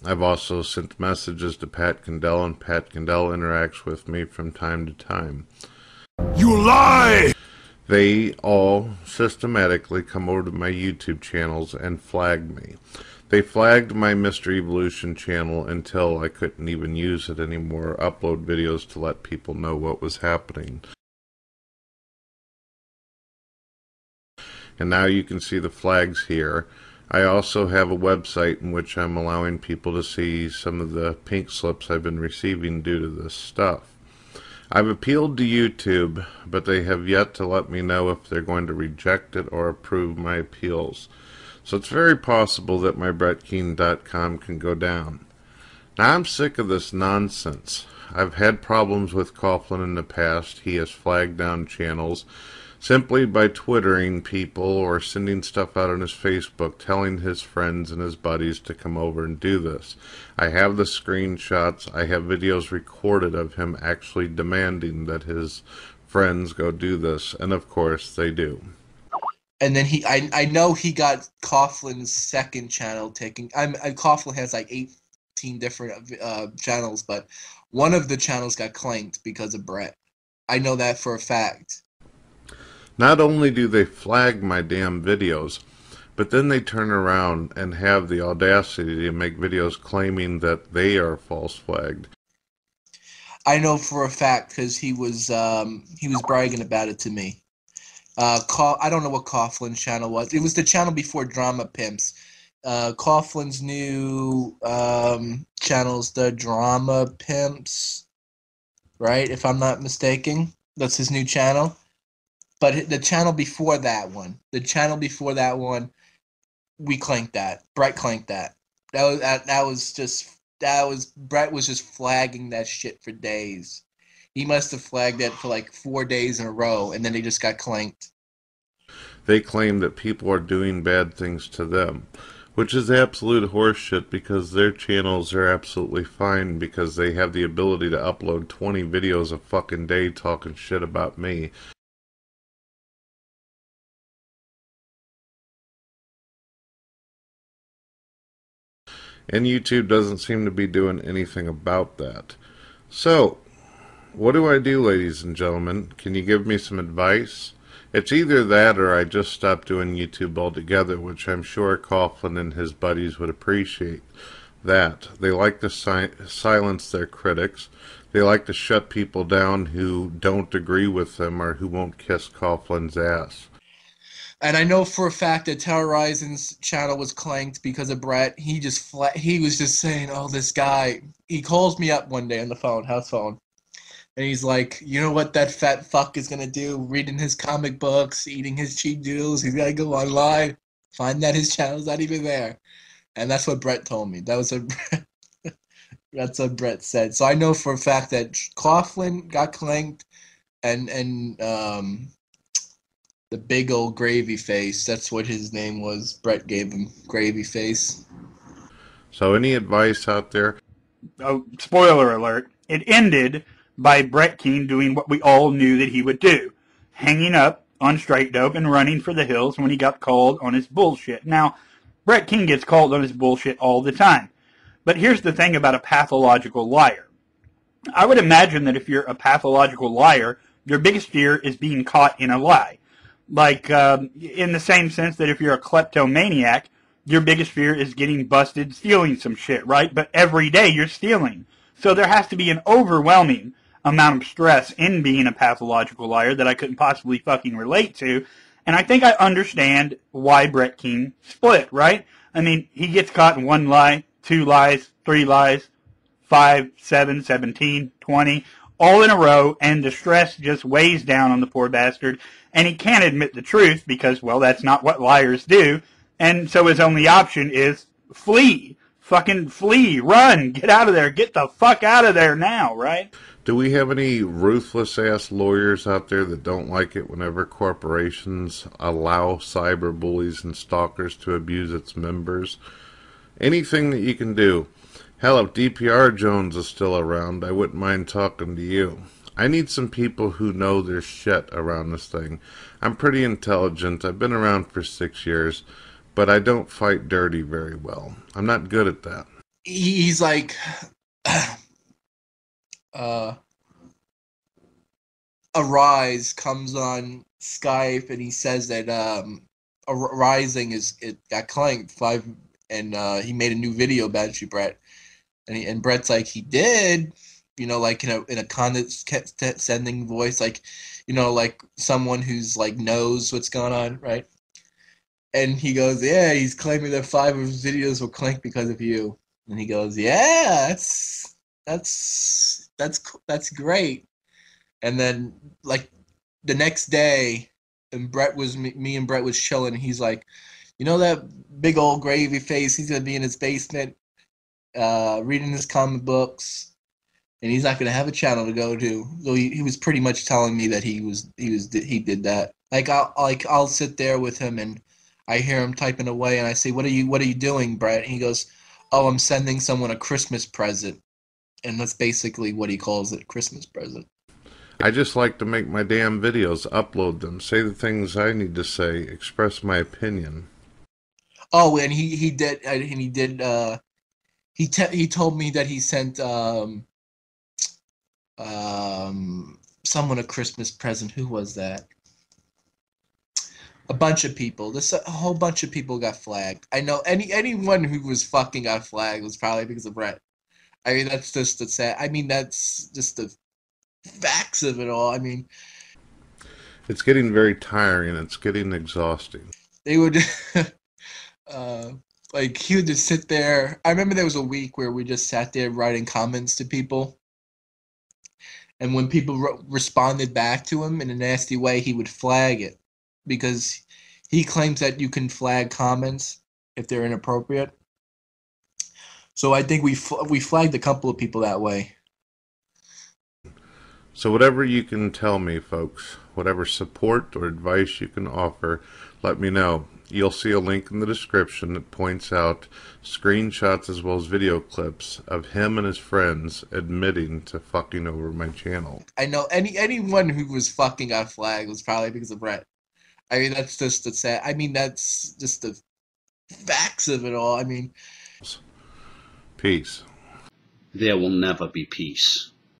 I've also sent messages to Pat Condell, and Pat Condell interacts with me from time to time. You lie! They all systematically come over to my YouTube channels and flag me. They flagged my Mr. Evolution channel until I couldn't even use it anymore, upload videos to let people know what was happening. And now you can see the flags here. I also have a website in which I'm allowing people to see some of the pink slips I've been receiving due to this stuff. I've appealed to YouTube, but they have yet to let me know if they're going to reject it or approve my appeals. So it's very possible that my BrettKeane.com can go down. Now I'm sick of this nonsense. I've had problems with Coughlin in the past. He has flagged down channels simply by twittering people or sending stuff out on his Facebook telling his friends and his buddies to come over and do this. I have the screenshots. I have videos recorded of him actually demanding that his friends go do this, and of course they do. And then I know he got Coughlin's second channel taken. Coughlin has like 18 different channels, but one of the channels got claimed because of Brett. I know that for a fact. Not only do they flag my damn videos, but then they turn around and have the audacity to make videos claiming that they are false flagged. I know for a fact because he was bragging about it to me. I don't know what Coughlin's channel was. It was the channel before Drama Pimps. Coughlin's new channel's the Drama Pimps, right? If I'm not mistaken, that's his new channel. But the channel before that one, we clanked that. Brett clanked that. Brett was just flagging that shit for days. He must have flagged it for like 4 days in a row, and then they just got clanked. They claim that people are doing bad things to them, which is absolute horseshit because their channels are absolutely fine because they have the ability to upload 20 videos a fucking day talking shit about me. And YouTube doesn't seem to be doing anything about that. So, what do I do, ladies and gentlemen? Can you give me some advice? It's either that or I just stop doing YouTube altogether, which I'm sure Coughlin and his buddies would appreciate. That. They like to silence their critics. They like to shut people down who don't agree with them or who won't kiss Coughlin's ass. And I know for a fact that Terrorizing's channel was clanked because of Brett. He was just saying, "Oh, this guy." He calls me up one day on the phone, house phone, and he's like, "You know what that fat fuck is gonna do? Reading his comic books, eating his cheap doodles. He's gotta go online, find that his channel's not even there." And that's what Brett told me. That's what Brett said. So I know for a fact that Coughlin got clanked, and the big old gravy face. That's what his name was. Brett gave him gravy face. So any advice out there? Oh, spoiler alert. It ended by Brett Keane doing what we all knew that he would do. Hanging up on straight dope and running for the hills when he got called on his bullshit. Now, Brett Keane gets called on his bullshit all the time. But here's the thing about a pathological liar. I would imagine that if you're a pathological liar, your biggest fear is being caught in a lie. Like, in the same sense that if you're a kleptomaniac, your biggest fear is getting busted stealing some shit, right? But every day you're stealing. So there has to be an overwhelming amount of stress in being a pathological liar that I couldn't possibly fucking relate to. And I think I understand why Brett Keane split, right? I mean, he gets caught in 1 lie, 2 lies, 3 lies, 5, 7, 17, 20, all in a row, and the stress just weighs down on the poor bastard, and he can't admit the truth because, well, that's not what liars do, and so his only option is flee. Fucking flee. Run. Get out of there. Get the fuck out of there now, right? Do we have any ruthless-ass lawyers out there that don't like it whenever corporations allow cyberbullies and stalkers to abuse its members? Anything that you can do. Hell, if DPR Jones is still around, I wouldn't mind talking to you. I need some people who know their shit around this thing. I'm pretty intelligent. I've been around for 6 years, but I don't fight dirty very well. I'm not good at that. he's like, uh, Arise comes on Skype and he says that Rising it got claimed five, and he made a new video about you, Brett. And Brett's like, he did, like in a condescending voice, like, like someone who's like knows what's going on, right? And he goes, yeah, he's claiming that 5 of his videos were claimed because of you. And he goes, yeah, that's great. And then like the next day, and me and Brett was chilling. And he's like, that big old gravy face. He's gonna be in his basement, reading his comic books, and he's not gonna have a channel to go to. So he was pretty much telling me that he did that. I'll sit there with him and I hear him typing away, and I say, what are you doing, Brett? And he goes, oh, I'm sending someone a Christmas present. And that's basically what he calls it, Christmas present. I just like to make my damn videos, upload them, say the things I need to say, express my opinion. Oh, and he did, he told me that he sent someone a Christmas present. Who was that? A bunch of people. A whole bunch of people got flagged. I know anyone who was fucking got flagged was probably because of Brett. I mean, that's just the sad. I mean, that's just the facts of it all. I mean, it's getting very tiring. It's getting exhausting. They would, uh, like, he would just sit there. I remember there was a week where we just sat there writing comments to people, and when people responded back to him in a nasty way, he would flag it because he claims that you can flag comments if they're inappropriate. So I think we flagged a couple of people that way. So whatever you can tell me, folks, whatever support or advice you can offer, let me know. You'll see a link in the description that points out screenshots as well as video clips of him and his friends admitting to fucking over my channel. I know anyone who was fucking got flagged was probably because of Brett. I mean, that's just the sad. I mean, that's just the facts of it all. I mean, peace. There will never be peace.